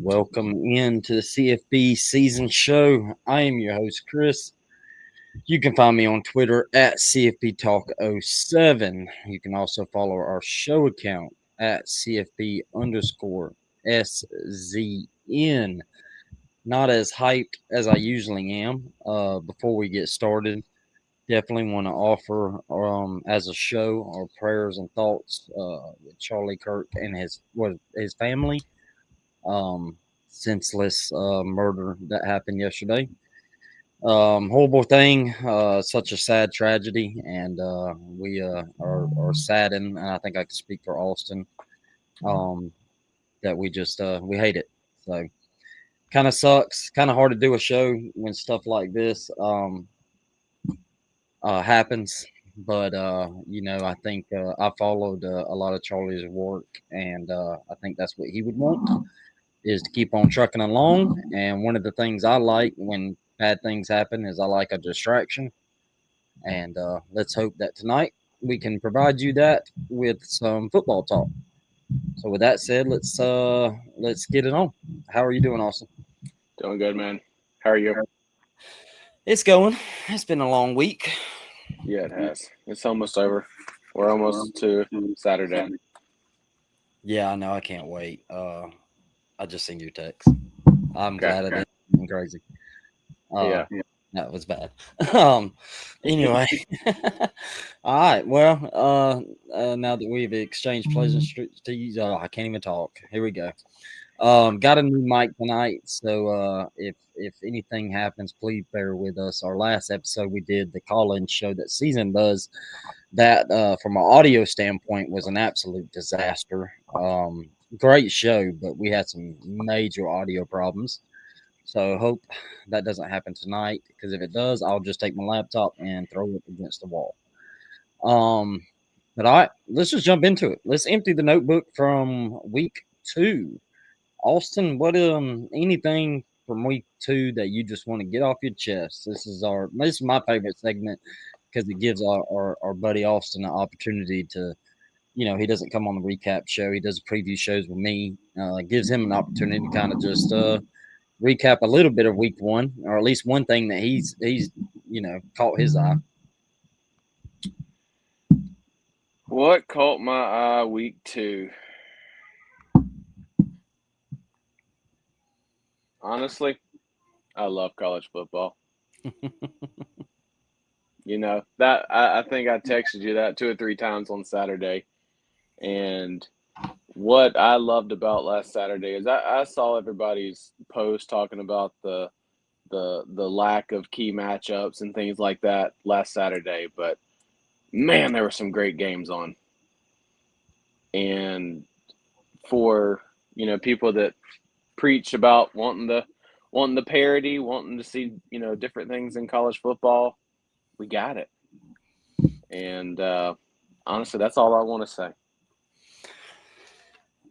Welcome in to the CFB season show. I am your host, Chris. You can find me on Twitter at CFB Talk 07. You can also follow our show account at CFB underscore SZN. Not as hyped as I usually am. Before we get started, definitely want to offer as a show our prayers and thoughts with Charlie Kirk and his family. um, senseless murder that happened yesterday. Horrible thing, such a sad tragedy, and we are saddened. And I think I can speak for Austin um, that we just we hate it. So kind of sucks. Kind of hard to do a show when stuff like this happens. But I think I followed a lot of Charlie's work, and I think that's what he would want is to keep on trucking along. And one of the things I like when bad things happen is I like a distraction. And let's hope that tonight we can provide you that with some football talk. So with that said, let's get it on. How are you doing, Austin? Doing good, man. How are you? It's going. It's been a long week. Yeah, it has. It's almost over. We're almost to Saturday. Yeah, I know. I can't wait. I just seen your text. I'm glad I didn't. Crazy. Yeah. That was bad. Anyway, all right. Well, now that we've exchanged pleasantries, I can't even talk. Here we go. Got a new mic tonight, so if anything happens, please bear with us. Our last episode we did the call-in show that season does. That from an audio standpoint was an absolute disaster. Great show, but we had some major audio problems. So hope that doesn't happen tonight, because if it does, I'll just take my laptop and throw it against the wall. But all right, let's just jump into it. Let's empty the notebook from week 2. Austin, what anything from week 2 that you just want to get off your chest? This is my favorite segment because it gives our buddy Austin an opportunity to, he doesn't come on the recap show. He does preview shows with me. Gives him an opportunity to kind of just recap a little bit of week 1, or at least one thing that he's caught his eye. What caught my eye week 2? Honestly, I love college football. That I think I texted you that 2 or 3 times on Saturday. And what I loved about last Saturday is I saw everybody's post talking about the lack of key matchups and things like that last Saturday, but man, there were some great games on. And for people that preach about wanting the parity, wanting to see different things in college football, we got it. And honestly, that's all I want to say.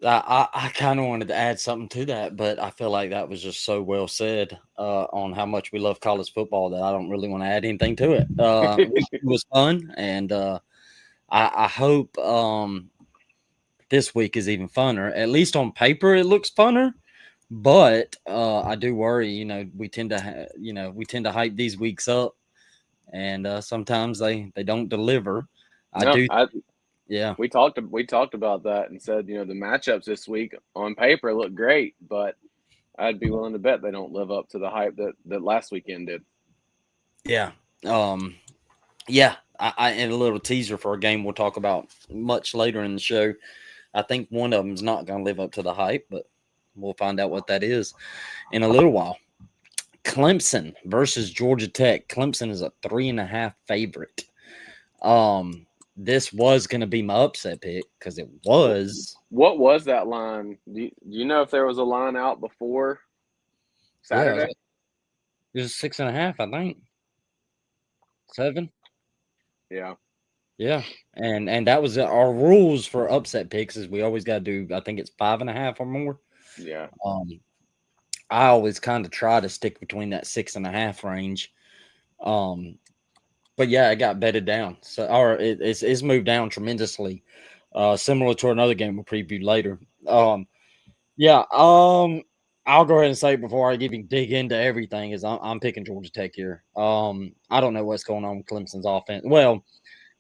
I kind of wanted to add something to that, but I feel like that was just so well said on how much we love college football that I don't really want to add anything to it. It was fun, and I hope this week is even funner. At least on paper, it looks funner. But I do worry. We tend to hype these weeks up, and sometimes they don't deliver. Yeah. We talked about that and said, the matchups this week on paper look great, but I'd be willing to bet they don't live up to the hype that last weekend did. Yeah. Yeah. I and a little teaser for a game we'll talk about much later in the show. I think one of them's not going to live up to the hype, but we'll find out what that is in a little while. Clemson versus Georgia Tech. Clemson is a 3.5 favorite. This was going to be my upset pick because it was. What was that line? Do you know if there was a line out before Saturday? Yeah, it was 6.5, I think. 7. Yeah. Yeah, and that was our rules for upset picks. Is we always got to do. I think it's 5.5 or more. Yeah. I always kind of try to stick between that 6.5 range. But yeah, it got bedded down. So, or it's moved down tremendously. Similar to another game we'll preview later. Yeah. I'll go ahead and say before I even dig into everything is I'm picking Georgia Tech here. I don't know what's going on with Clemson's offense. Well,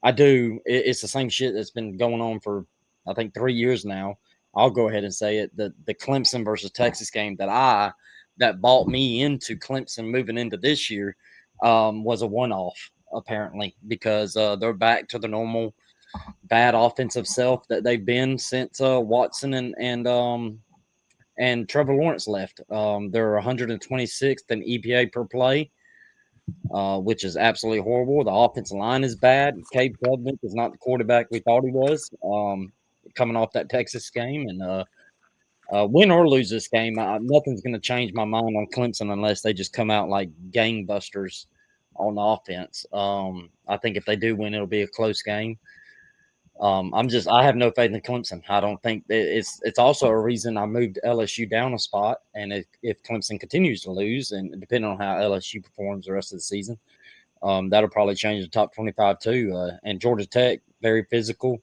I do. It's the same shit that's been going on for I think 3 years now. I'll go ahead and say it. The Clemson versus Texas game that bought me into Clemson moving into this year was a one off apparently because they're back to the normal bad offensive self that they've been since Watson and Trevor Lawrence left. They're 126th in EPA per play, which is absolutely horrible. The offensive line is bad. Cade Klubnik is not the quarterback we thought he was. Coming off that Texas game, and win or lose this game, nothing's going to change my mind on Clemson unless they just come out like gangbusters on the offense. I think if they do win, it'll be a close game. I have no faith in Clemson. I don't think it's also a reason I moved LSU down a spot. And if Clemson continues to lose, and depending on how LSU performs the rest of the season, that'll probably change the top 25 too. And Georgia Tech, very physical.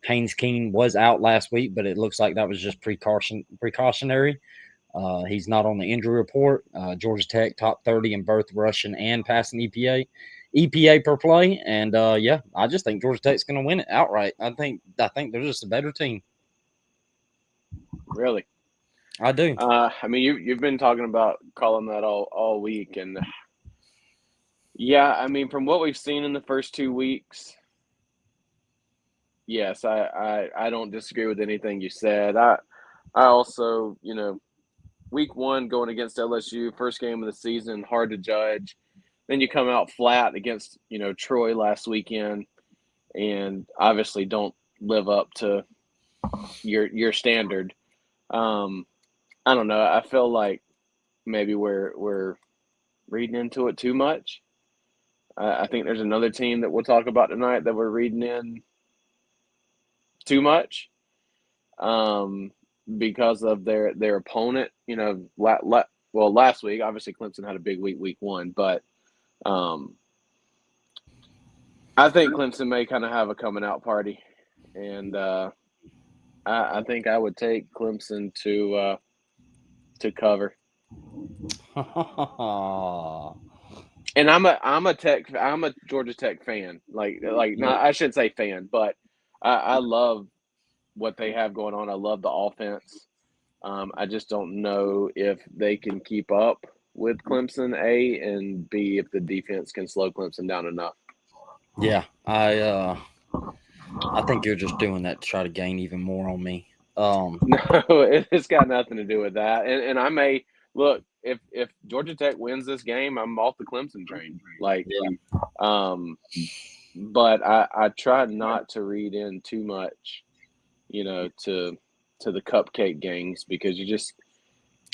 Haynes King was out last week, but it looks like that was just precautionary. He's not on the injury report. Georgia Tech top 30 in both rushing and passing EPA per play, and yeah, I just think Georgia Tech's going to win it outright. I think they're just a better team. Really? I do. I mean, you've been talking about calling that all week, and yeah, I mean, from what we've seen in the first 2 weeks, yes, I don't disagree with anything you said. I also, week one going against LSU, first game of the season, hard to judge. Then you come out flat against, Troy last weekend, and obviously don't live up to your standard. I don't know. I feel like maybe we're reading into it too much. I think there's another team that we'll talk about tonight that we're reading in too much, um, because of their opponent. Well, last week obviously Clemson had a big week one, but um, I think Clemson may kind of have a coming out party, and I think I would take Clemson to cover. And I'm a Georgia Tech fan. Yep. Not, I shouldn't say fan, but I love what they have going on. I love the offense. I just don't know if they can keep up with Clemson, A, and B, if the defense can slow Clemson down enough. Yeah, I think you're just doing that to try to gain even more on me. No, it's got nothing to do with that. And I may look if Georgia Tech wins this game, I'm off the Clemson train. Yeah, Um, but I try not to read in too much, to the cupcake games because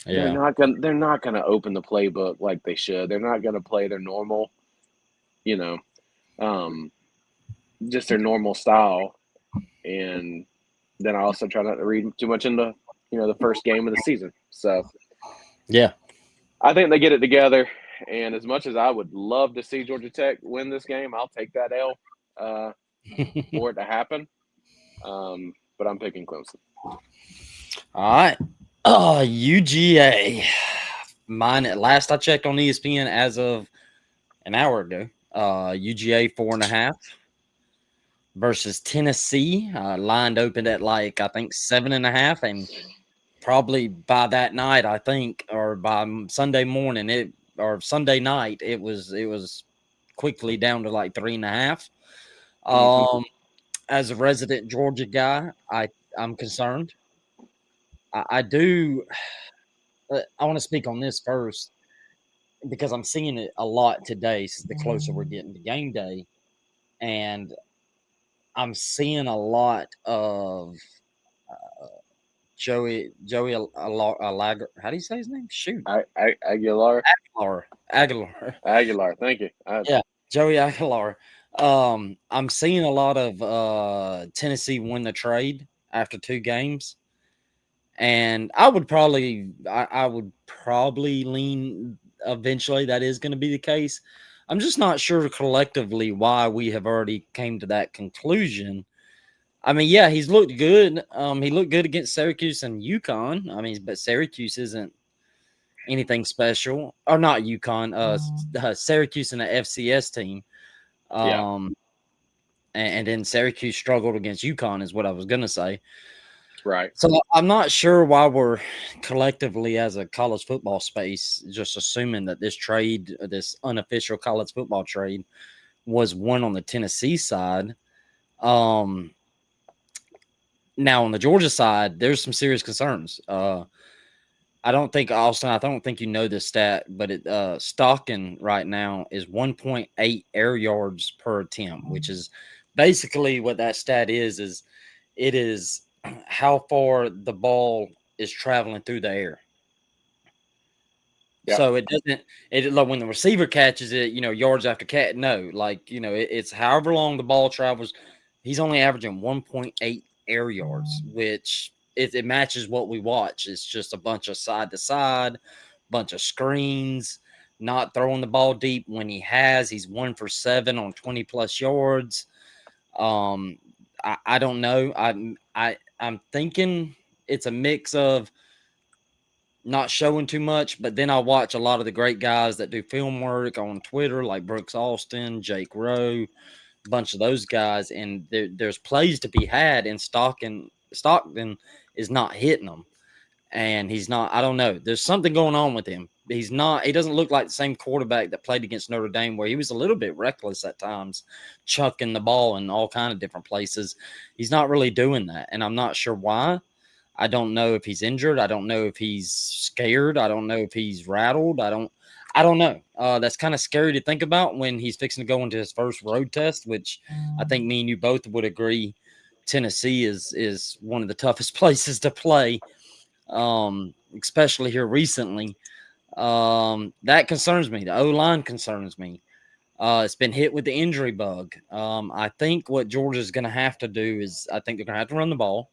yeah, they're not gonna open the playbook like they should. They're not gonna play their normal, you know, um, just their normal style. And then I also try not to read too much into, the first game of the season. So yeah. I think they get it together. And as much as I would love to see Georgia Tech win this game, I'll take that L for it to happen. But I'm picking Clemson. All right. UGA. Mine at last I checked on ESPN as of an hour ago. UGA 4.5 versus Tennessee. Lined open at like I think 7.5, and probably by that night I think, or by Sunday morning or Sunday night it was quickly down to like 3.5. Mm-hmm. As a resident Georgia guy, I'm concerned. I do. I want to speak on this first because I'm seeing it a lot today. The closer we're getting to game day, and I'm seeing a lot of Joey How do you say his name? Shoot, Aguilar. Aguilar. Aguilar. Thank you. Yeah, Joey Aguilar. I'm seeing a lot of Tennessee win the trade after 2 games. And I would probably lean eventually that is going to be the case. I'm just not sure collectively why we have already came to that conclusion. I mean, yeah, he's looked good. He looked good against Syracuse and UConn. I mean, but Syracuse isn't anything special, or not UConn. Syracuse and the FCS team. Yeah, Um, and then Syracuse struggled against UConn, is what I was gonna say. right. So I'm not sure why we're collectively, as a college football space, just assuming that this trade, this unofficial college football trade, was won on the Tennessee side. Um, Now on the Georgia side, there's some serious concerns. I don't think Austin. I don't think you know this stat, but Stockton right now is 1.8 air yards per attempt, which is basically what that stat is. It is how far the ball is traveling through the air. Yeah, So it doesn't. It like when the receiver catches it, yards after cat. No, like it's however long the ball travels. He's only averaging 1.8 air yards, which it matches what we watch. It's just a bunch of side to side, bunch of screens, not throwing the ball deep. When he has, he's 1 for 7 on 20 plus yards. Um, I don't know. I'm thinking it's a mix of not showing too much, but then I watch a lot of the great guys that do film work on Twitter, like Brooks Austin, Jake Rowe, a bunch of those guys, and there's plays to be had, and Stockton is not hitting them, and he's not. I don't know. There's something going on with him. He's not. He doesn't look like the same quarterback that played against Notre Dame, where he was a little bit reckless at times, chucking the ball in all kind of different places. He's not really doing that, and I'm not sure why. I don't know if he's injured. I don't know if he's scared. I don't know if he's rattled. I don't know. That's kind of scary to think about when he's fixing to go into his first road test, which I think me and you both would agree Tennessee is one of the toughest places to play, especially here recently. That concerns me. The O line concerns me. It's been hit with the injury bug. I think what Georgia's going to have to do is I think they're going to have to run the ball.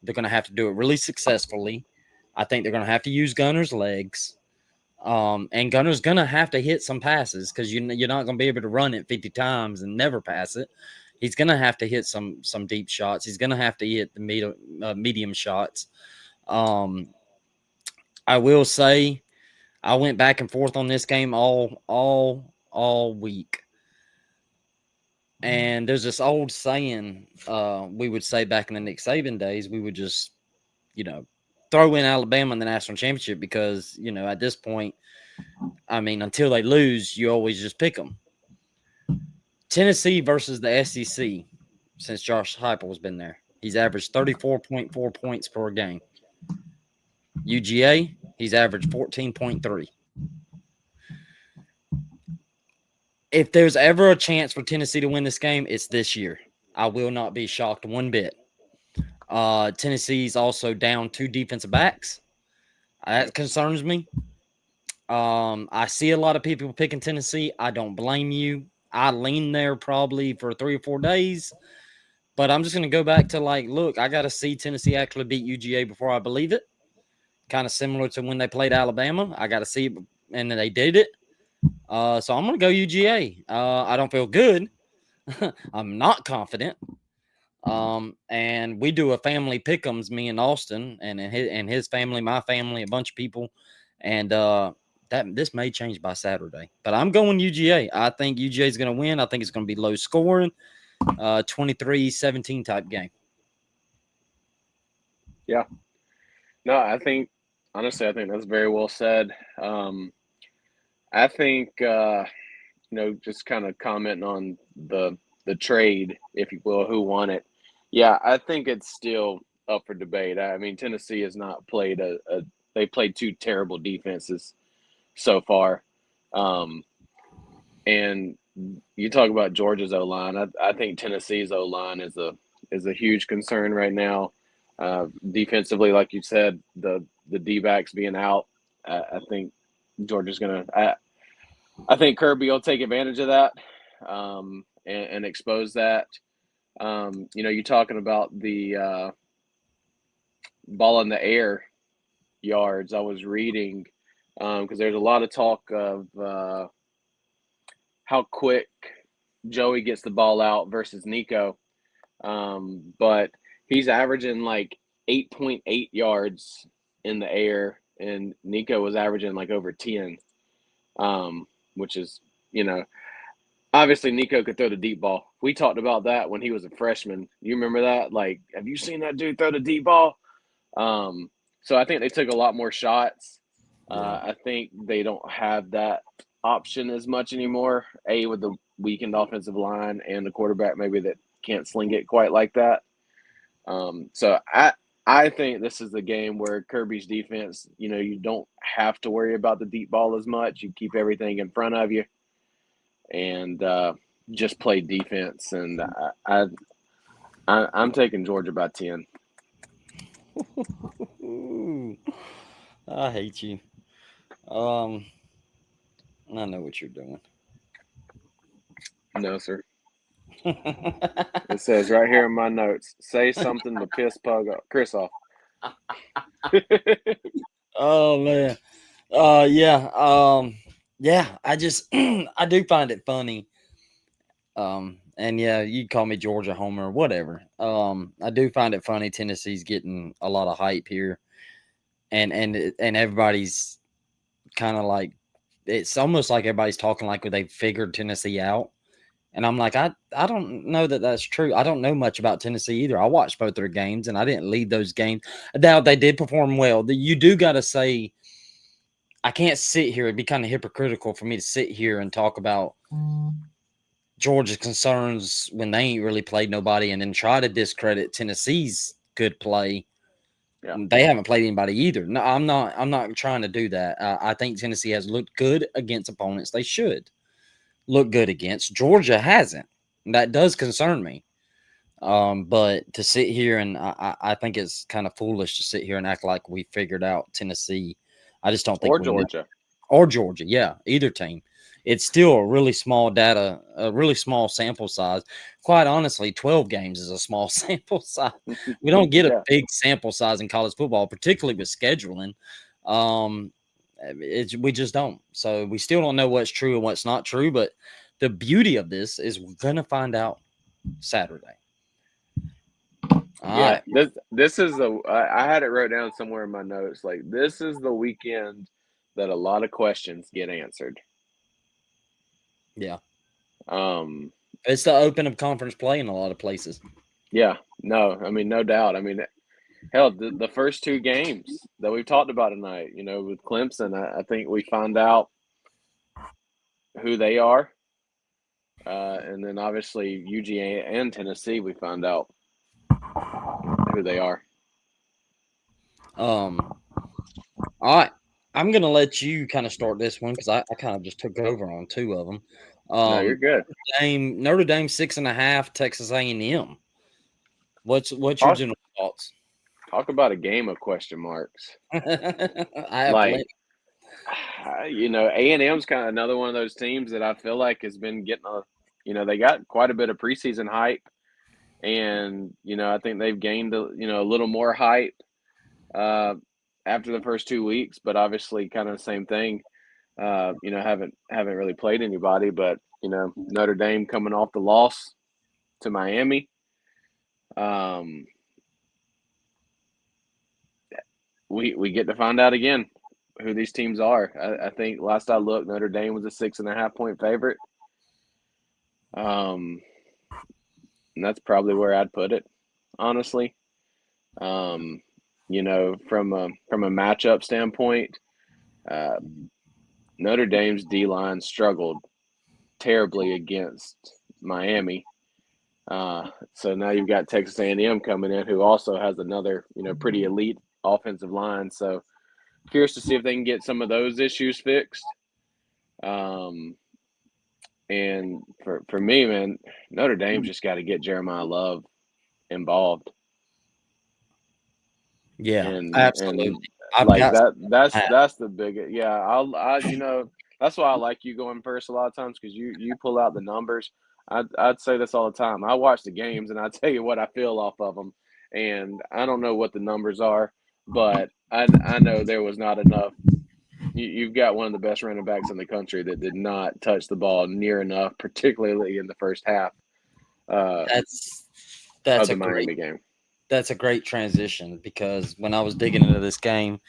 They're going to have to do it really successfully. I think they're going to have to use Gunner's legs. And Gunner's going to have to hit some passes because you're not going to be able to run it 50 times and never pass it. He's going to have to hit some deep shots. He's going to have to hit the medium shots. Um, I will say I went back and forth on this game all week. And there's this old saying we would say back in the Nick Saban days. We would just throw in Alabama in the national championship because, at this point, I mean, until they lose, you always just pick them. Tennessee versus the SEC, since Josh Heupel's been there, he's averaged 34.4 points per game. UGA, he's averaged 14.3. If there's ever a chance for Tennessee to win this game, it's this year. I will not be shocked one bit. Tennessee's also down 2 defensive backs. That concerns me. I see a lot of people picking Tennessee. I don't blame you. I lean there probably for 3 or 4 days, but I'm just going to go back to look, I got to see Tennessee actually beat UGA before I believe it. Kind of similar to when they played Alabama. I got to see it, and then they did it. So I'm going to go UGA. I don't feel good. I'm not confident. And we do a family pick'ems, me and Austin, and his family, my family, a bunch of people, and this may change by Saturday. But I'm going UGA. I think UGA is going to win. I think it's going to be low scoring, 23-17 type game. Yeah. No, honestly, I think that's very well said. I think, just kind of commenting on the trade, if you will, who won it. Yeah, I think it's still up for debate. I mean, Tennessee has not played they played 2 terrible defenses so far. And you talk about Georgia's O line. I think Tennessee's O line is a huge concern right now. Defensively, like you said, the D backs being out, I think Georgia's gonna. I think Kirby will take advantage of that and expose that. You're talking about the ball in the air yards. I was reading because there's a lot of talk of how quick Joey gets the ball out versus Nico. But he's averaging like 8.8 yards in the air, and Nico was averaging like over 10, which is, you know, obviously Nico could throw the deep ball. We talked about that when he was a freshman. You remember that? Like, have you seen that dude throw the deep ball? So I think they took a lot more shots. Yeah. I think they don't have that option as much anymore. With the weakened offensive line and the quarterback maybe that can't sling it quite like that. So I think this is the game where Kirby's defense, you know, you don't have to worry about the deep ball as much. You keep everything in front of you and just play defense. And I'm taking Georgia by 10. Ooh, I hate you. I know what you're doing. No, sir. It says right here in my notes, say something to piss Chris off. Oh man. Yeah. Yeah. I just I do find it funny. And yeah, you call me Georgia Homer, whatever. I do find it funny. Tennessee's getting a lot of hype here, and everybody's kind of like, it's almost like everybody's talking like they figured Tennessee out. And I'm like, I don't know that that's true. I don't know much about Tennessee either. I watched both their games, and I didn't lead those games. Now they did perform well. You do got to say, I can't sit here. It'd be kind of hypocritical for me to sit here and talk about Georgia's concerns when they ain't really played nobody, and then try to discredit Tennessee's good play. Yeah. They haven't played anybody either. No, I'm not. I'm not trying to do that. I think Tennessee has looked good against opponents they should look good against. Georgia hasn't. That does concern me. But to sit here and I think it's kind of foolish to sit here and act like we figured out Tennessee. I just don't think Or we know. Georgia. Or Georgia, yeah, either team. It's still a really small data, a really small sample size. Quite honestly, 12 games is a small sample size. We don't get a Yeah. big sample size in college football, particularly with scheduling. Um, we just don't. So we still don't know what's true and what's not true. But the beauty of this is we're gonna find out Saturday. All Yeah. right. This is I had it wrote down somewhere in my notes. Like, this is the weekend that a lot of questions get answered. Yeah. Um, It's the open of conference play in a lot of places. yeah. No, I mean, no doubt. I mean, hell, the first two games that we've talked about tonight, you know, with Clemson, I think we find out who they are. And then obviously UGA and Tennessee, we find out who they are. All right. I'm gonna let you kind of start this one because I kind of just took over on two of them. No, you're good. Notre Dame 6.5, Texas A&M. What's your Talk, general thoughts? talk about a game of question marks. I have Like, plenty. you know, A&M's kind of another one of those teams that I feel like has been getting you know, they got quite a bit of preseason hype, and you know, I think they've gained a little more hype uh, after the first 2 weeks, but obviously, kind of the same thing. You know, haven't really played anybody, but you know, Notre Dame coming off the loss to Miami. Um, we get to find out again who these teams are. I think last I looked, Notre Dame was a 6.5 point favorite. And that's probably where I'd put it, honestly. Um, you know, from a matchup standpoint, uh, Notre Dame's D line struggled terribly against Miami. So now you've got Texas A&M coming in, who also has another, you know, pretty elite offensive line. So curious to see if they can get some of those issues fixed. And for me, man, Notre Dame's just got to get Jeremiah Love involved. Yeah, And absolutely. I've like got that's the biggest. Yeah, I you know, that's why I like you going first a lot of times, because you pull out the numbers. I'd say this all the time. I watch the games and I tell you what I feel off of them, and I don't know what the numbers are, but I know there was not enough. You've got one of the best running backs in the country that did not touch the ball near enough, particularly in the first half. Uh, that's That's of a the great Miami game. that's a great transition because when I was digging into this game,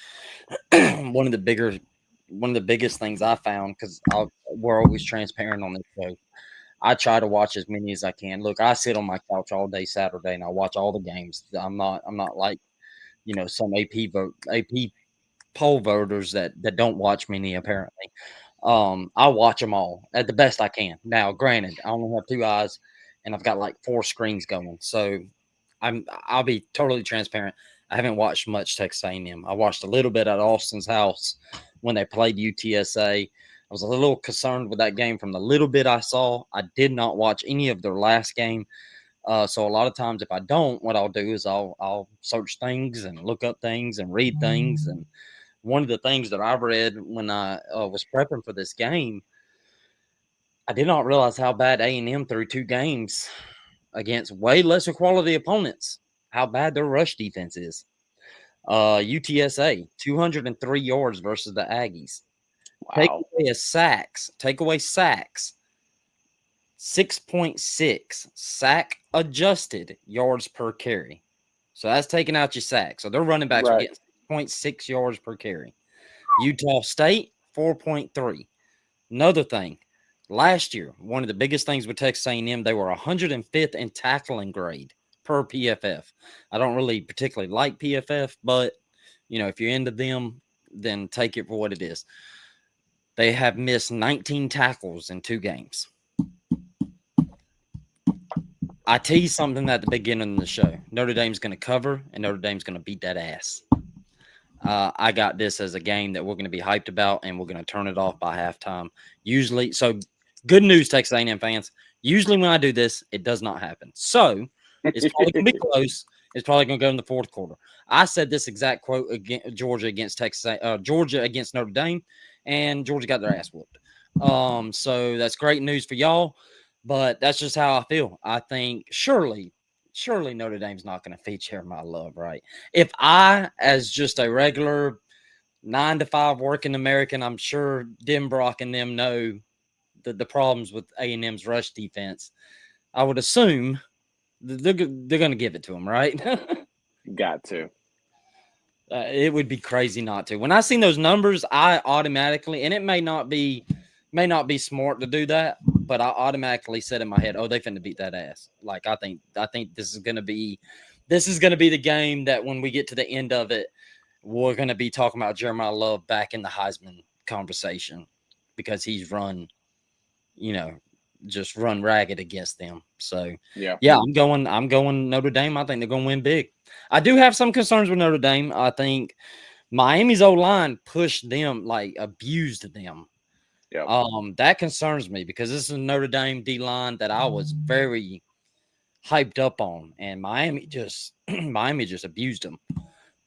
one of the biggest things I found because we're always transparent on this show. I try to watch as many as I can. Look, I sit on my couch all day Saturday and I watch all the games. I'm not like some AP poll voters that don't watch many apparently. I watch them all at the best I can. Now, granted, I only have two eyes and I've got like four screens going, so I'll be totally transparent. I haven't watched much Texas A&M. I watched a little bit at Austin's house when they played UTSA. I was a little concerned with that game from the little bit I saw. I did not watch any of their last game. So a lot of times, if I don't, what I'll do is I'll search things and look up things and read things. And one of the things that I read when I was prepping for this game, I did not realize how bad A&M threw two games against way lesser quality opponents. How bad their rush defense is. UTSA 203 yards versus the Aggies. Wow. Take away sacks. 6.6 sack adjusted yards per carry. So that's taking out your sack. So their running backs are Right. getting 6.6 yards per carry. Utah State 4.3. Another thing, last year, one of the biggest things with Texas A&M, they were 105th in tackling grade per PFF. I don't really particularly like PFF, but if you're into them, then take it for what it is. They have missed 19 tackles in 2 games. I teased something at the beginning of the show. Notre Dame's going to cover, and Notre Dame's going to beat that ass. I got this as a game that we're going to be hyped about, and we're going to turn it off by halftime. Usually, so good news, Texas A&M fans. Usually when I do this, it does not happen. So it's probably going to be close. It's probably going to go in the fourth quarter. I said this exact quote against Georgia against Georgia against Notre Dame, and Georgia got their ass whooped. So that's great news for y'all, but that's just how I feel. I think surely Notre Dame's not going to feature my love, right? If I, as just a regular 9 to 5 working American, I'm sure Denbrock and them know the problems with A&M's rush defense. I would assume they're going to give it to them, right? Got to. It would be crazy not to. When I seen those numbers, I automatically, and it may not be smart to do that, but I automatically said in my head, "Oh, they finna beat that ass." Like I think this is gonna be the game that when we get to the end of it, we're gonna be talking about Jeremiah Love back in the Heisman conversation because he's just run ragged against them. So Yeah. I'm going Notre Dame. I think they're gonna win big. I do have some concerns with Notre Dame. I think Miami's O-line pushed them, like abused them. Yep. That concerns me because this is a Notre Dame D-line that I was very hyped up on, and Miami just abused them.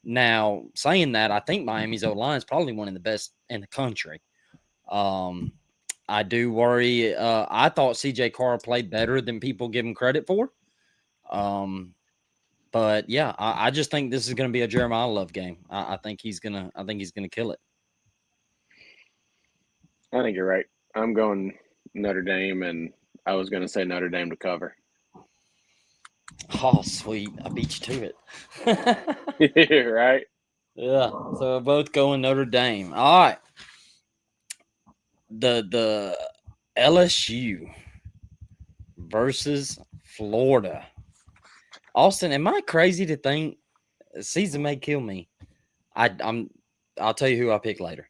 Now, saying that, I think Miami's O-line is probably one of the best in the country. I do worry. I thought CJ Carr played better than people give him credit for. But yeah, I just think this is going to be a Jeremiah Love game. I think he's gonna kill it. I think you're right. I'm going Notre Dame, and I was going to say Notre Dame to cover. Oh, sweet! I beat you to it. Right? Yeah. So we're both going Notre Dame. All right. The LSU versus Florida. Austin, am I crazy to think season may kill me? I'll tell you who I pick later.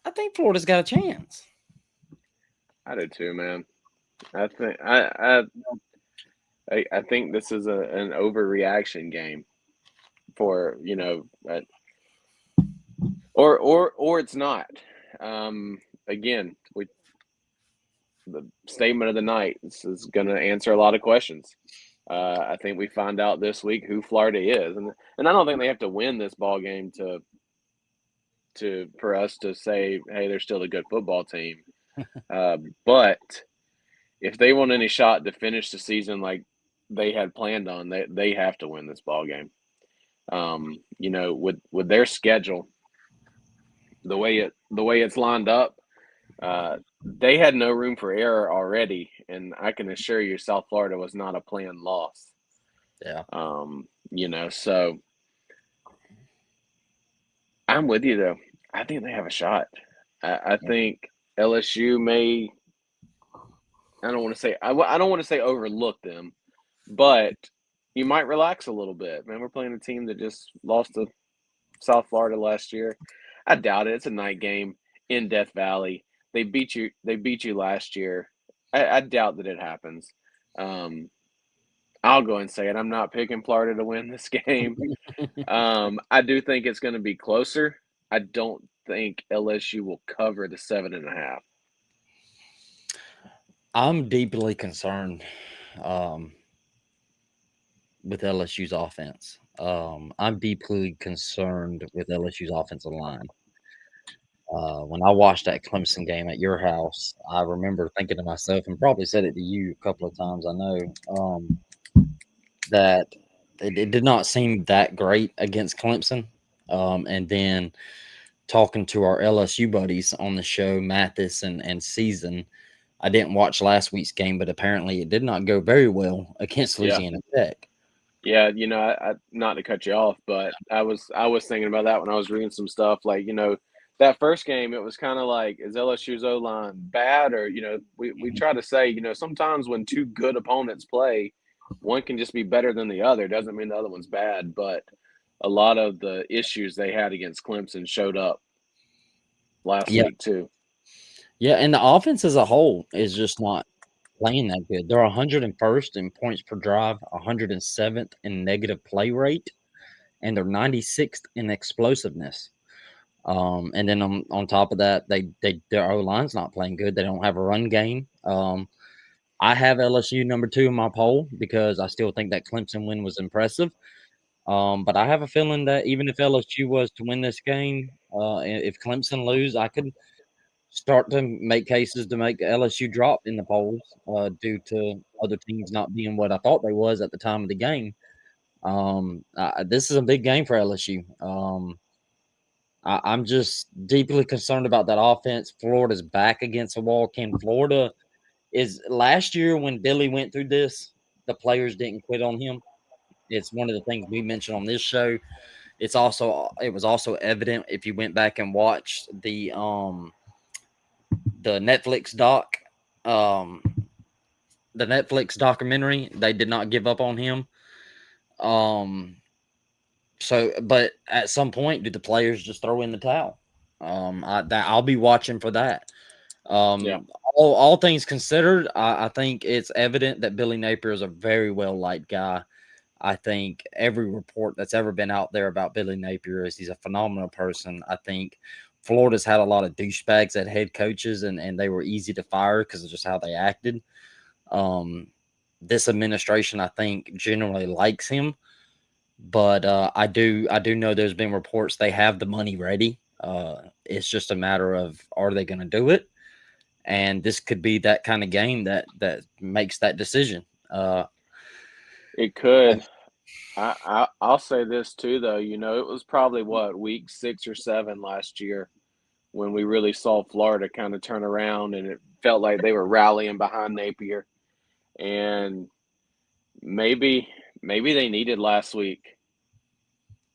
I think Florida's got a chance. I do too, man. I think I think this is an overreaction game for or it's not. Again, the statement of the night. This is going to answer a lot of questions. I think we find out this week who Florida is, and I don't think they have to win this ball game for us to say, hey, they're still a good football team. But if they want any shot to finish the season like they had planned on, they have to win this ball game. With their schedule, the way it's lined up, They had no room for error already, and I can assure you, South Florida was not a planned loss. Yeah. So I'm with you though. I think they have a shot. I think LSU may. I don't want to say I don't want to say overlook them, but you might relax a little bit. Man, we're playing a team that just lost to South Florida last year. I doubt it. It's a night game in Death Valley. They beat you. They beat you last year. I doubt that it happens. Um, I'll go and say it. I'm not picking Florida to win this game. I do think it's going to be closer. I don't think LSU will cover the 7.5. I'm deeply concerned with LSU's offense. I'm deeply concerned with LSU's offensive line. When I watched that Clemson game at your house, I remember thinking to myself, and probably said it to you a couple of times, I know, that it did not seem that great against Clemson. And then talking to our LSU buddies on the show, Mathis and Season, I didn't watch last week's game, but apparently it did not go very well against Yeah, Louisiana Tech. yeah. Not to cut you off, but I was thinking about that when I was reading some stuff. Like, that first game, it was kind of like, is LSU's O line bad, or we try to say, sometimes when two good opponents play, one can just be better than the other. Doesn't mean the other one's bad, but a lot of the issues they had against Clemson showed up last Yeah, week too. yeah, and the offense as a whole is just not playing that good. They're 101st in points per drive, 107th in negative play rate, and they're 96th in explosiveness. And then on top of that, their O line's not playing good. They don't have a run game. I have LSU number 2 in my poll because I still think that Clemson win was impressive. But I have a feeling that even if LSU was to win this game, if Clemson lose, I could start to make cases to make LSU drop in the polls due to other teams not being what I thought they was at the time of the game. This is a big game for LSU. I'm just deeply concerned about that offense. Florida's back against the wall. Can Florida is last year when Billy went through this, the players didn't quit on him. It's one of the things we mentioned on this show. It was also evident if you went back and watched the Netflix um the Netflix documentary, they did not give up on him. Um but at some point, do the players just throw in the towel? I'll be watching for that. Yeah, All things considered, I think it's evident that Billy Napier is a very well liked guy. I think every report that's ever been out there about Billy Napier is he's a phenomenal person. I think Florida's had a lot of douchebags at head coaches, and they were easy to fire because of just how they acted. Um, this administration, I think, generally likes him, but I do know there's been reports they have the money ready. It's just a matter of are they going to do it, and this could be that kind of game that makes that decision. it could. I'll say this too, though. It was probably what, week 6 or 7 last year when we really saw Florida kind of turn around, and it felt like they were rallying behind Napier. And maybe maybe they needed last week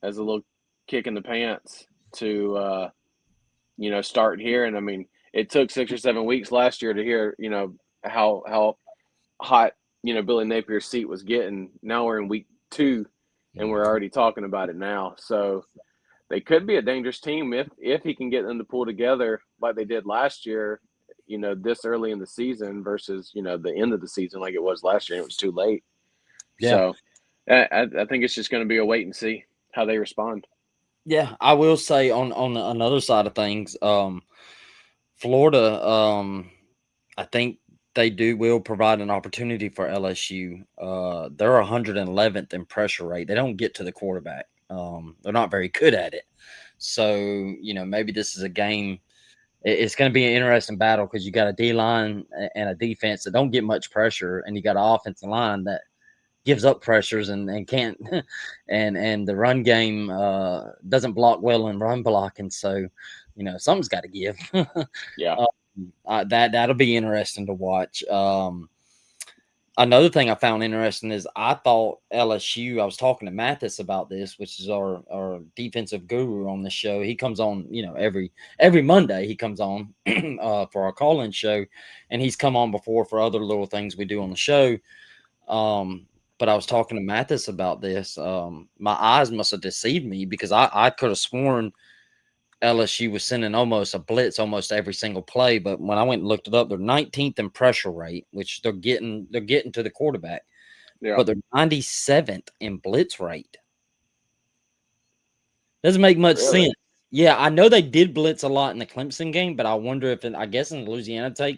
as a little kick in the pants to start here. And I mean, it took 6 or 7 weeks last year to hear how hot Billy Napier's seat was getting. Now we're in week 2, and we're already talking about it now. So they could be a dangerous team if he can get them to pull together like they did last year. This early in the season versus the end of the season like it was last year. And it was too late. Yeah, So I think it's just going to be a wait and see how they respond. yeah. I will say on another side of things, Florida, I think they will provide an opportunity for LSU. They're 111th in pressure rate. They don't get to the quarterback. They're not very good at it. So maybe this is a game. It's going to be an interesting battle because you got a D line and a defense that don't get much pressure, and you got an offensive line that gives up pressures and can't and the run game doesn't block well in run blocking. So something's got to give. Yeah. That'll be interesting to watch. Another thing I found interesting is I thought LSU. I was talking to Mathis about this, which is our defensive guru on the show. He comes on, every Monday. He comes on for our call-in show, and he's come on before for other little things we do on the show. But I was talking to Mathis about this. My eyes must have deceived me because I could have sworn LSU was sending almost a blitz almost every single play, but when I went and looked it up, they're 19th in pressure rate, which they're getting to the quarterback, but they're 97th in blitz rate. Doesn't make much sense. Yeah, I know they did blitz a lot in the Clemson game, but I wonder if I guess in the Louisiana Tech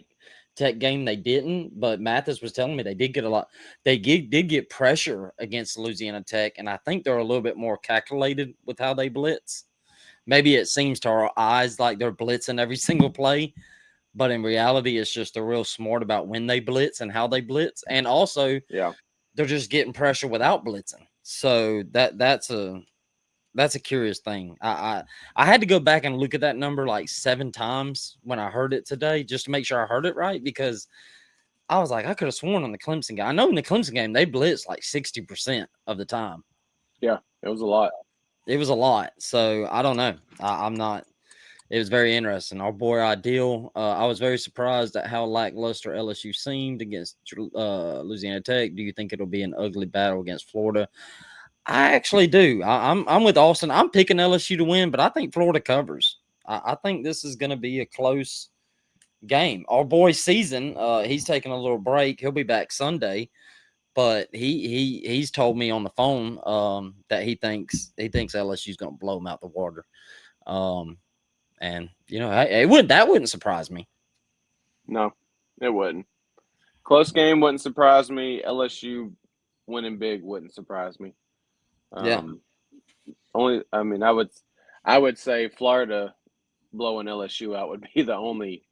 game they didn't. But Mathis was telling me they did get a lot. They did get pressure against Louisiana Tech, and I think they're a little bit more calculated with how they blitz. Maybe it seems to our eyes like they're blitzing every single play, but in reality, it's just they're real smart about when they blitz and how they blitz, and also they're just getting pressure without blitzing. So that's a curious thing. I had to go back and look at that number like 7 times when I heard it today just to make sure I heard it right, because I was like, I could have sworn on the Clemson game. I know in the Clemson game they blitzed like 60% of the time. Yeah, it was a lot. It was a lot. So I don't know. I'm not. It was very interesting. Our boy Ideal. I was very surprised at how lackluster LSU seemed against Louisiana Tech. Do you think it'll be an ugly battle against Florida? I actually do. I'm with Austin. I'm picking LSU to win, but I think Florida covers. I think this is going to be a close game. Our boy Season, he's taking a little break. He'll be back Sunday, but he's told me on the phone that he thinks LSU's going to blow him out the water. And that wouldn't surprise me. No, it wouldn't. Close game wouldn't surprise me. LSU winning big wouldn't surprise me. Yeah. I would say Florida blowing LSU out would be the only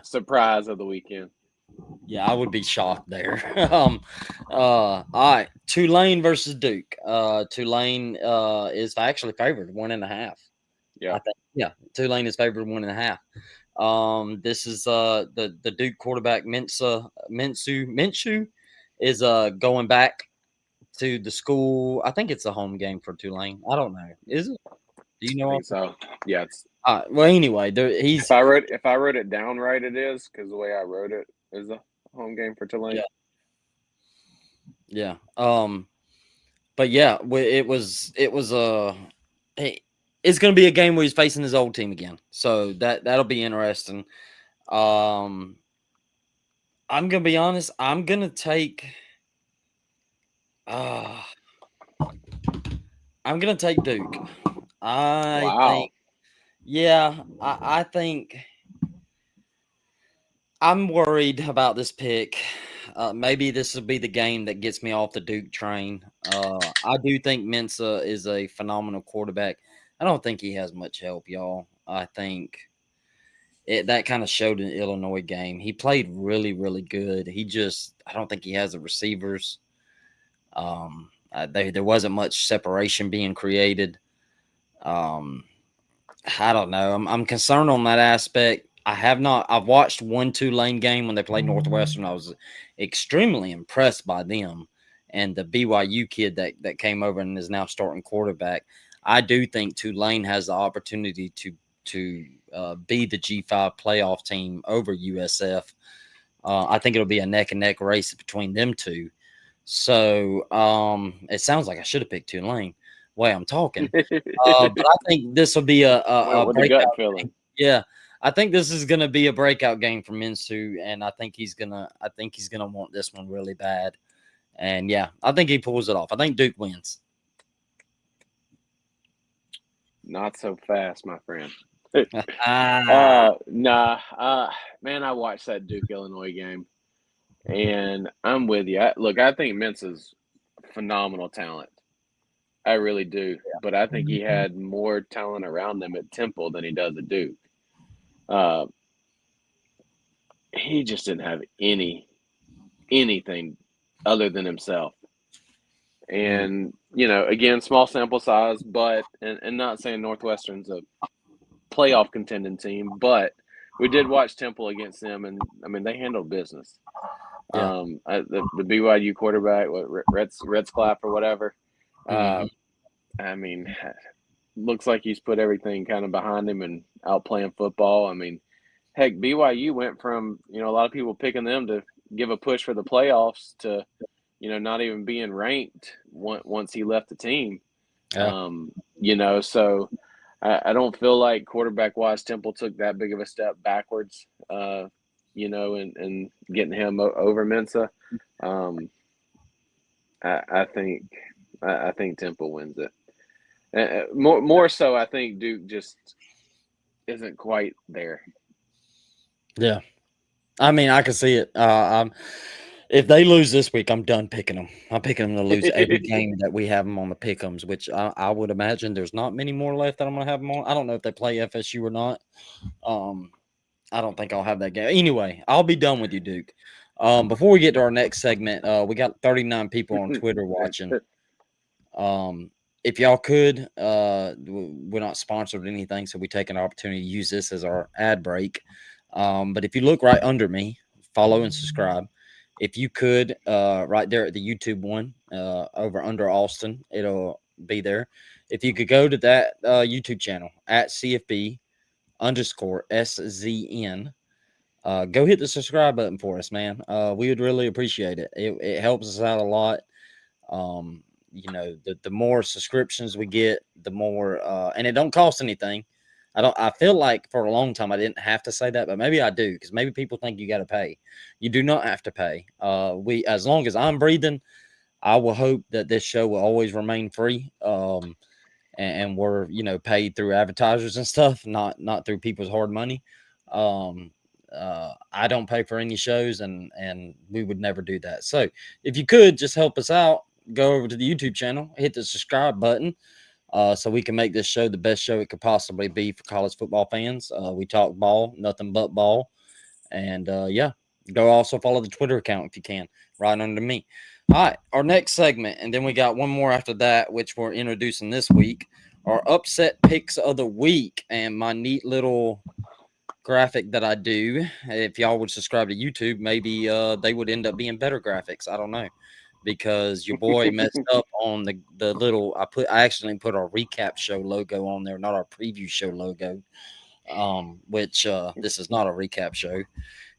surprise of the weekend. Yeah, I would be shocked there. All right, Tulane versus Duke. Tulane is actually favored 1.5. Yeah, Tulane is favored 1.5. This is the Duke quarterback Minshew is going back to the school. I think it's a home game for Tulane. I don't know. Is it? Do you know? I think so. Yeah. Well, anyway, if I wrote it down right, it is, because the way I wrote it is a home game for Tulane. Yeah. But yeah, it was it's going to be a game where he's facing his old team again. So that'll be interesting. I'm going to be honest. I'm going to take Duke. I think I'm worried about this pick. Maybe this will be the game that gets me off the Duke train. I do think Mensa is a phenomenal quarterback. I don't think he has much help, y'all. I think that kind of showed in the Illinois game. He played really, really good. I don't think he has the receivers. There wasn't much separation being created. I don't know. I'm concerned on that aspect. I've watched 1-2 lane game when they played Northwestern. I was extremely impressed by them and the BYU kid that came over and is now starting quarterback. I do think Tulane has the opportunity to be the G5 playoff team over USF. I think it'll be a neck and neck race between them two. So it sounds like I should have picked Tulane. Way I'm talking, but I think this will be a breakout feeling. Yeah, I think this is going to be a breakout game for Minshew, and I think he's gonna want this one really bad. And yeah, I think he pulls it off. I think Duke wins. Not so fast, my friend. Man, I watched that Duke Illinois game, and I'm with you. I think Mensa's phenomenal talent. I really do, but I think he had more talent around him at Temple than he does at Duke. He just didn't have anything other than himself. And, again, small sample size, but and not saying Northwestern's a playoff contending team, but we did watch Temple against them, and I mean they handled business. Yeah. The BYU quarterback, what Retzlaff or whatever. Mm-hmm. I mean, looks like he's put everything kind of behind him and out playing football. I mean, heck, BYU went from a lot of people picking them to give a push for the playoffs to not even being ranked once he left the team. Yeah. So I don't feel like quarterback wise Temple took that big of a step backwards. And getting him over Mensa. Um, I think I think Temple wins it. More so, I think Duke just isn't quite there. Yeah. I mean, I can see it. If they lose this week, I'm done picking them. I'm picking them to lose every game that we have them on the pick'ems, which I would imagine there's not many more left that I'm going to have them on. I don't know if they play FSU or not. I don't think I'll have that game. Anyway, I'll be done with you, Duke. Before we get to our next segment, we got 39 people on Twitter watching. If y'all could, we're not sponsored or anything, so we take an opportunity to use this as our ad break. But if you look right under me, follow and subscribe. If you could, right there at the YouTube one, over under Austin, it'll be there. If you could go to that YouTube channel at CFB _ SZN, go hit the subscribe button for us, man. We would really appreciate it. It helps us out a lot. The more subscriptions we get, the more, and it don't cost anything. I feel like for a long time I didn't have to say that, but maybe I do, because maybe people think you got to pay. You do not have to pay. As long as I'm breathing, I will hope that this show will always remain free. And we're paid through advertisers and stuff, not through people's hard money. I don't pay for any shows, and we would never do that. So if you could just help us out, go over to the YouTube channel, hit the subscribe button, so we can make this show the best show it could possibly be for college football fans. We talk ball, nothing but ball. And yeah, go also follow the Twitter account if you can, right under me. All right, our next segment, and then we got one more after that, which we're introducing this week, our upset picks of the week, and my neat little graphic that I do. If y'all would subscribe to YouTube, maybe they would end up being better graphics. I don't know, because your boy messed up on the little. I accidentally put our recap show logo on there, not our preview show logo. Which this is not a recap show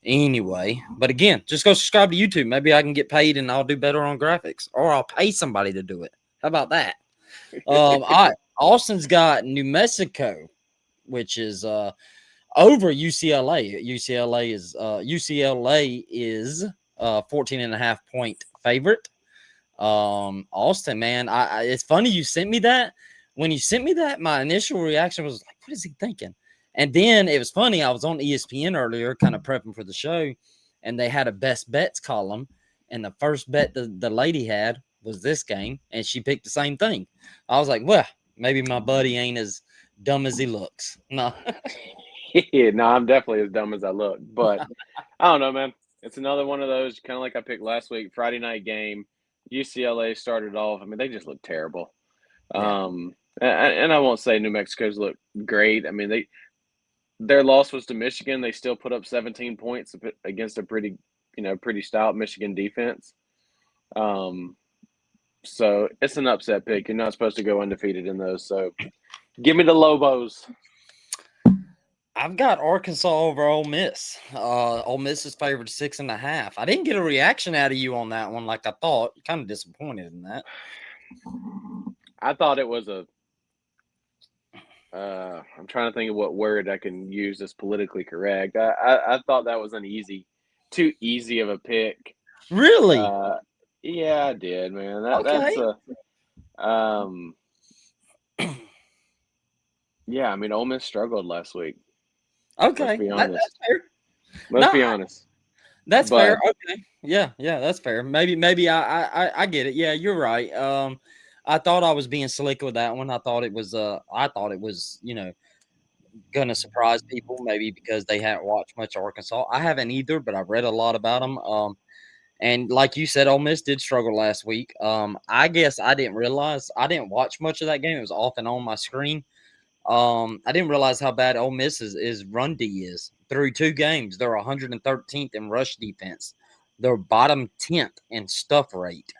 anyway. But again, just go subscribe to YouTube. Maybe I can get paid and I'll do better on graphics, or I'll pay somebody to do it. How about that? All right, Austin's got New Mexico, which is over UCLA. UCLA is 14.5 point favorite. Austin, man, it's funny you sent me that. When you sent me that, my initial reaction was like, what is he thinking? And then it was funny. I was on ESPN earlier, kind of prepping for the show, and they had a best bets column. And the first bet the lady had was this game, and she picked the same thing. I was like, well, maybe my buddy ain't as dumb as he looks. No. No, I'm definitely as dumb as I look. But I don't know, man. It's another one of those, kind of like I picked last week, Friday night game. UCLA started off. I mean, they just look terrible. Yeah. And I won't say New Mexico's look great. I mean, their loss was to Michigan. They still put up 17 points against a pretty stout Michigan defense. So it's an upset pick. You're not supposed to go undefeated in those. So give me the Lobos. I've got Arkansas over Ole Miss. Ole Miss is favored 6.5. I didn't get a reaction out of you on that one like I thought. You're kind of disappointed in that. I thought it was I'm trying to think of what word I can use that's politically correct. I thought that was too easy of a pick. Really? Yeah, I did, man. Okay. Yeah, I mean, Ole Miss struggled last week. Okay. Let's be honest. That's fair. Let's be honest. That's fair. Okay. Yeah, that's fair. Maybe I get it. Yeah, you're right. I thought I was being slick with that one. I thought it was gonna surprise people, maybe because they hadn't watched much Arkansas. I haven't either, but I've read a lot about them. And like you said, Ole Miss did struggle last week. I guess I didn't realize I didn't watch much of that game. It was off and on my screen. I didn't realize how bad Ole Miss's run D is. Through 2 games, they're 113th in rush defense. They're bottom 10th in stuff rate.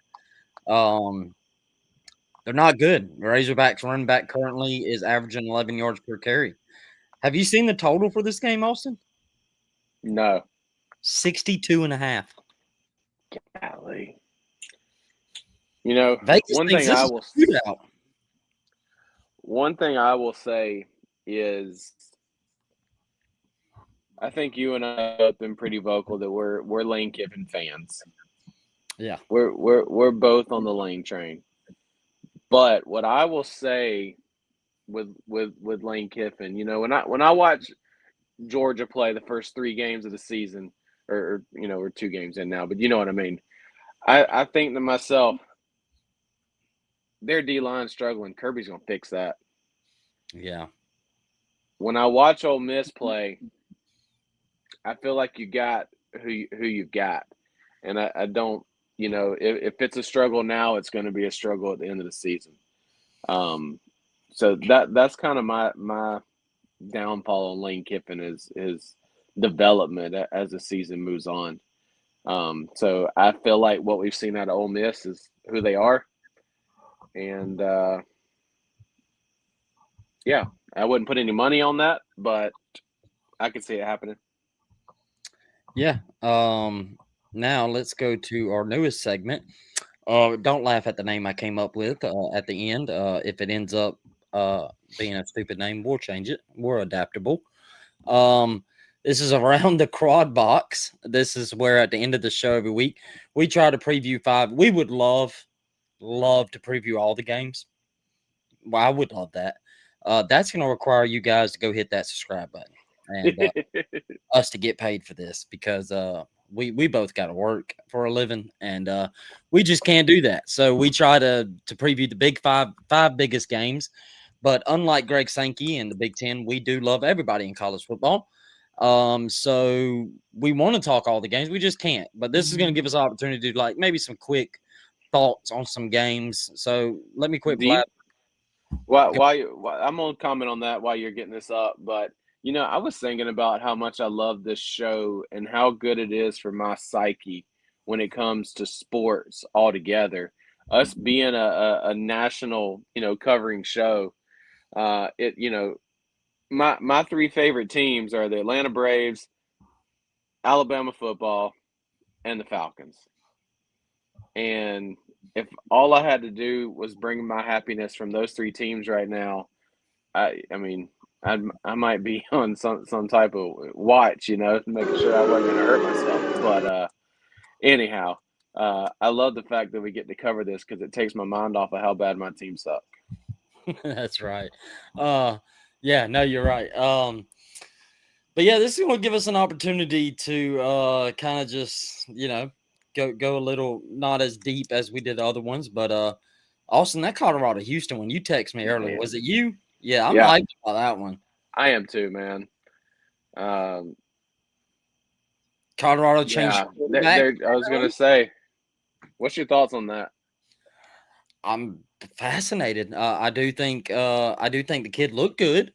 Um, they're not good. Razorbacks running back currently is averaging 11 yards per carry. Have you seen the total for this game, Austin? No. 62 and a half. Golly. You know, Vegas thinks this is a shootout. one thing I will say is I think you and I have been pretty vocal that we're Lane Kiffin fans. Yeah. We're both on the Lane train. But what I will say with Lane Kiffin, you know, when I watch Georgia play the first 3 games of the season, or you know, we're 2 games in now, but you know what I mean. I think to myself, their D line struggling. Kirby's gonna fix that. Yeah. When I watch Ole Miss play, I feel like you got who you've got, and I don't. You know, if it's a struggle now, it's going to be a struggle at the end of the season. So that's kind of my downfall on Lane Kiffin is his development as the season moves on. So I feel like what we've seen out of Ole Miss is who they are, and yeah, I wouldn't put any money on that, but I could see it happening. Yeah. Now let's go to our newest segment. Don't laugh at the name I came up with at the end. If it ends up being a stupid name, we'll change it. We're adaptable. This is around the quad box. This is where at the end of the show every week we try to preview 5. We would love to preview all the games. Well, I would love that. That's going to require you guys to go hit that subscribe button and us to get paid for this because we both got to work for a living and we just can't do that. So we try to preview the big five biggest games. But unlike Greg Sankey and the Big Ten, we do love everybody in college football. So we want to talk all the games. We just can't. But this is going to give us an opportunity to do like maybe some quick thoughts on some games. So let me quit blabbing. I'm gonna comment on that while you're getting this up, but you know, I was thinking about how much I love this show and how good it is for my psyche when it comes to sports altogether. Us being a national, you know, covering show, it you know, my 3 favorite teams are the Atlanta Braves, Alabama football, and the Falcons. And if all I had to do was bring my happiness from those 3 teams right now, I mean, I might be on some type of watch, you know, making sure I wasn't going to hurt myself. But anyhow, I love the fact that we get to cover this because it takes my mind off of how bad my team suck. That's right. Yeah, no, you're right. But yeah, this is going to give us an opportunity to kind of just, you know, go a little not as deep as we did the other ones. But Austin, that Colorado Houston one you text me earlier, Man. was it you? Yeah, I'm Yeah, hyped about that one. I am too, man. Colorado changed Yeah, quarterback. I was going to say, what's your thoughts on that? I'm fascinated. I do think the kid looked good.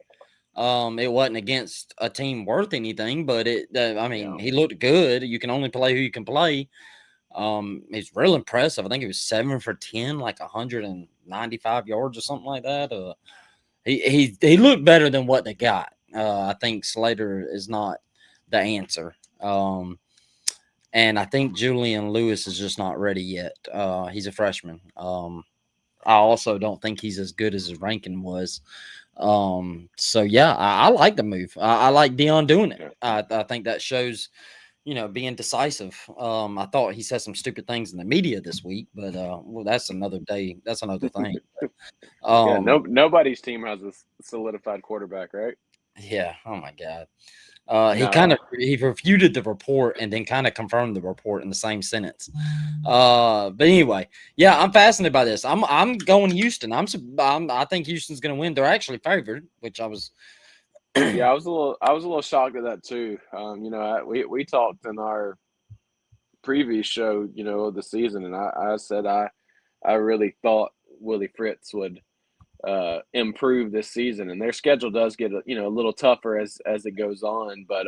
It wasn't against a team worth anything, but I mean, Yeah. he looked good. You can only play who you can play. He's real impressive. I think it was 7 for 10, like 195 yards or something like that. He looked better than what they got. I think Slater is not the answer. And I think Julian Lewis is just not ready yet. He's a freshman. I also don't think he's as good as his ranking was. So yeah, I like the move. I like Dion doing it. I think that shows, you know, being decisive. I thought he said some stupid things in the media this week, but well, that's another day. That's another thing. But, Yeah, nobody's team has a solidified quarterback, right? yeah. Oh my God. No. He refuted the report and then kind of confirmed the report in the same sentence. But anyway, yeah, I'm fascinated by this. I'm going Houston. I think Houston's going to win. They're actually favored, which I was. Yeah, I was a little shocked at that too. You know, we talked in our previous show, you know, of the season, and I said I really thought Willie Fritz would improve this season, and their schedule does get a little tougher as it goes on. But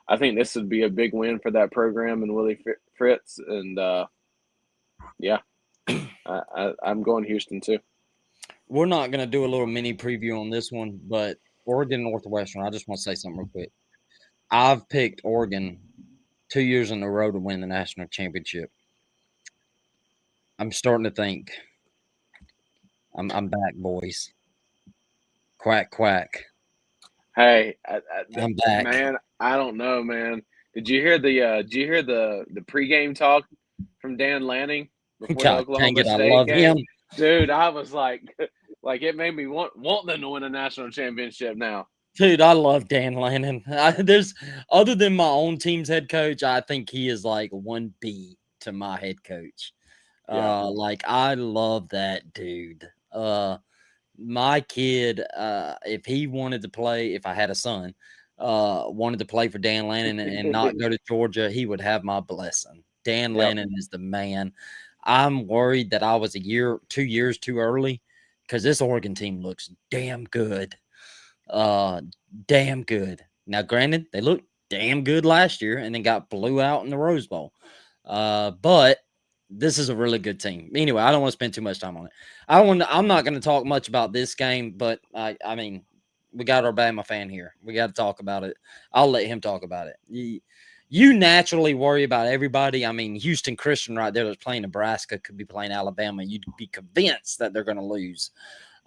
I think this would be a big win for that program and Willie Fritz, and yeah, I'm going Houston too. We're not going to do a little mini preview on this one, but Oregon Northwestern. I just want to say something real quick. I've picked Oregon 2 years in a row to win the national championship. I'm starting to think I'm back, boys. Quack quack. Hey, I'm back. man, I don't know, man. Did you hear the pregame talk from Dan Lanning before the God dang Oklahoma it, I State love game? him. Dude, I was like it made me want them to win a national championship now. Dude, I love Dan Lannon. There's other than my own team's head coach, I think he is like 1B to my head coach. Yeah. Like I love that dude. My kid, if he wanted to play, if I had a son, wanted to play for Dan Lannon and not go to Georgia, he would have my blessing. Dan Yep. Lannon is the man. I'm worried that I was 2 years too early because this Oregon team looks damn good. Damn good. Now, granted, they looked damn good last year and then got blew out in the Rose Bowl. But this is a really good team. Anyway, I don't want to spend too much time on it. I'm not going to talk much about this game, but I mean, we got our Bama fan here. We got to talk about it. I'll let him talk about it. You naturally worry about everybody. I mean, Houston Christian right there that's playing Nebraska could be playing Alabama. You'd be convinced that they're going to lose.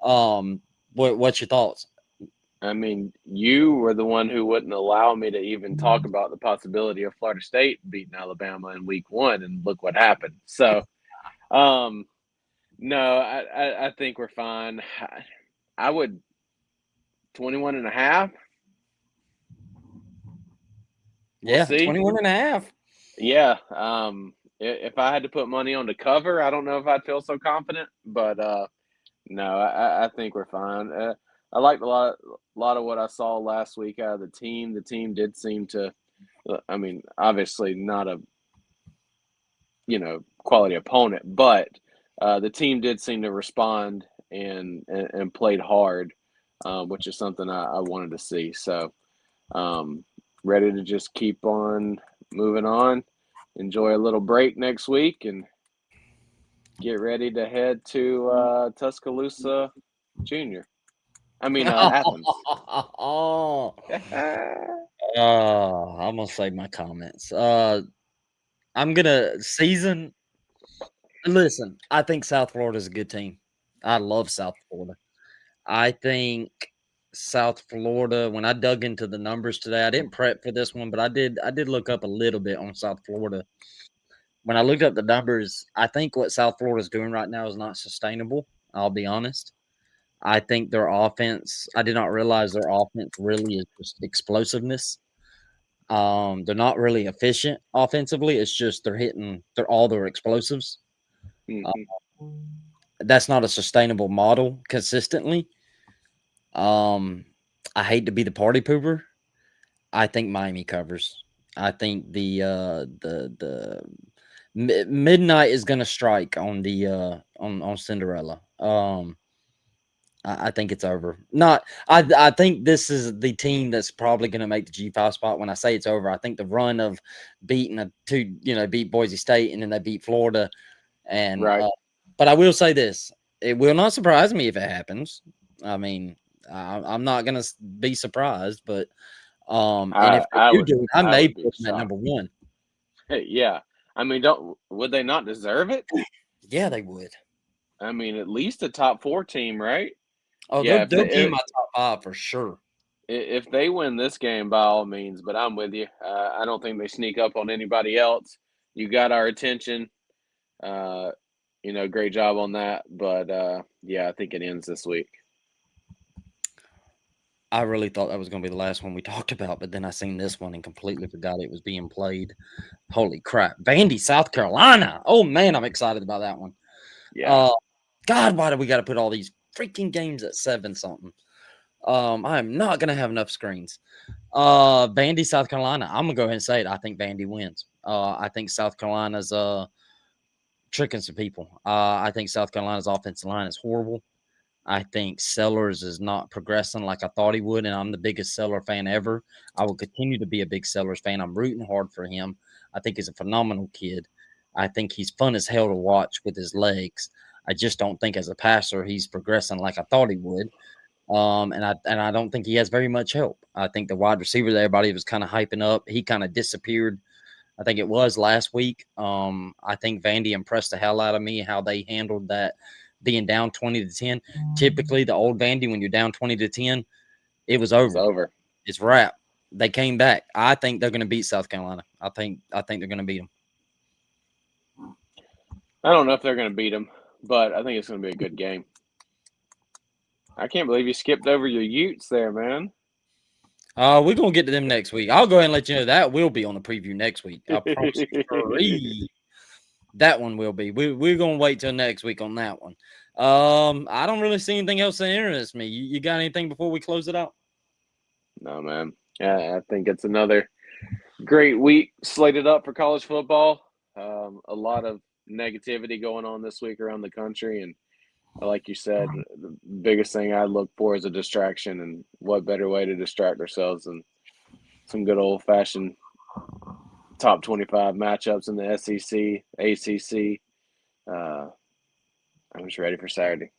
What's your thoughts? I mean, you were the one who wouldn't allow me to even talk about the possibility of Florida State beating Alabama in week 1, and look what happened. So, no, I think we're fine. I would 21.5. We'll see. 21.5. Yeah. If I had to put money on the cover, I don't know if I'd feel so confident, but no, I think we're fine. I liked a lot of what I saw last week out of the team. The team did seem to, I mean, obviously not a quality opponent, but the team did seem to respond and played hard, which is something I wanted to see. So, ready to just keep on moving on, enjoy a little break next week, and get ready to head to Tuscaloosa Junior. I mean, Athens. Oh, I'm gonna save my comments. I'm gonna season. Listen, I think South Florida is a good team. I love South Florida. I think South Florida. When I dug into the numbers today, I didn't prep for this one, but I did. I did look up a little bit on South Florida. When I looked up the numbers, I think what South Florida is doing right now is not sustainable. I'll be honest. I think their offense. I did not realize their offense really is just explosiveness. They're not really efficient offensively. It's just they're hitting all their explosives. Uh, Mm-hmm. that's not a sustainable model consistently. Um, I hate to be the party pooper. I think Miami covers. I think the midnight is going to strike on the on Cinderella. I think it's over. Not. I think this is the team that's probably going to make the G5 spot. When I say it's over, I think the run of beating beat Boise State and then they beat Florida, and Right. but I will say this: it will not surprise me if it happens. I mean, I'm not going to be surprised, but and if they I do would do it, I I may would be put them at shocked. number one. Yeah. I mean, don't would they not deserve it? Yeah, they would. I mean, at least a top 4 team, right? Oh, Yeah, they'll be in my top five for sure. if they win this game, by all means. But I'm with you. I don't think they sneak up on anybody else. You got our attention. Uh, great job on that. But yeah, I think it ends this week. I really thought that was going to be the last one we talked about, but then I seen this one and completely forgot it was being played. Holy crap. Vandy, South Carolina. Oh, man, I'm excited about that one. Yeah. God, why do we got to put all these freaking games at 7 something? I am not going to have enough screens. Vandy, South Carolina. I'm going to go ahead and say it. I think Vandy wins. I think South Carolina's tricking some people. I think South Carolina's offensive line is horrible. I think Sellers is not progressing like I thought he would, and I'm the biggest Seller fan ever. I will continue to be a big Sellers fan. I'm rooting hard for him. I think he's a phenomenal kid. I think he's fun as hell to watch with his legs. I just don't think as a passer he's progressing like I thought he would. And I don't think he has very much help. I think the wide receiver that everybody was kind of hyping up, he kind of disappeared. I think it was last week. I think Vandy impressed the hell out of me how they handled that being down 20-10. Typically, the old Vandy, when you're down 20-10, it was It's over. over. It's wrap. They came back. I think they're going to beat South Carolina. I think they're going to beat them. I don't know if they're going to beat them, but I think it's going to be a good game. I can't believe you skipped over your Utes there, man. We're going to get to them next week. I'll go ahead and let you know that will be on the preview next week. I promise you free. That one will be. We're going to wait till next week on that one. I don't really see anything else that interests me. You got anything before we close it out? No, man. Yeah, I think it's another great week slated up for college football. A lot of negativity going on this week around the country, and like you said, the biggest thing I look for is a distraction, and what better way to distract ourselves than some good old-fashioned top 25 matchups in the SEC, ACC. I'm just ready for Saturday.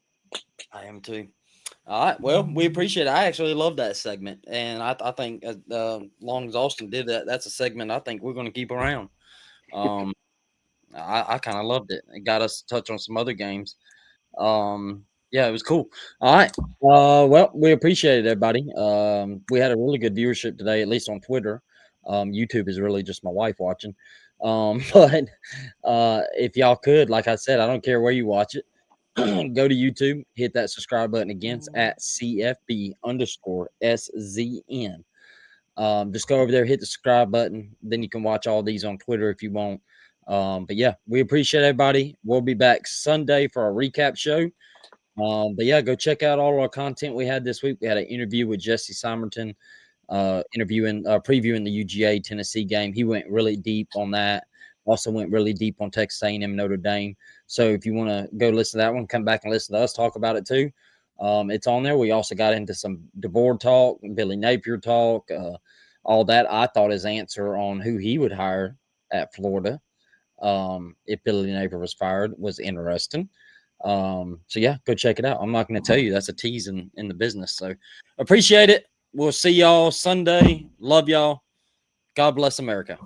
I am too. All right. Well, we appreciate it. I actually love that segment. And I think as long as Austin did that, that's a segment I think we're going to keep around. Um, I kind of loved it. It got us to touch on some other games. Yeah, it was cool. All right. Well, we appreciate it, everybody. We had a really good viewership today, at least on Twitter. YouTube is really just my wife watching. But if y'all could, like I said, I don't care where you watch it. Go to YouTube, hit that subscribe button again. It's at CFB_SZN. Just go over there, hit the subscribe button. Then you can watch all these on Twitter if you want. But yeah, we appreciate everybody. We'll be back Sunday for our recap show. But yeah, go check out all our content we had this week. We had an interview with Jesse Simerton, previewing the UGA Tennessee game. He went really deep on that. Also went really deep on Texas A&M Notre Dame. So if you want to go listen to that one, come back and listen to us talk about it too. It's on there. We also got into some DeBoer talk, Billy Napier talk, all that. I thought his answer on who he would hire at Florida, if Billy Napier was fired, was interesting. So yeah, go check it out. I'm not going to tell you, that's a tease in the business. So appreciate it. We'll see y'all Sunday. Love y'all. God bless America.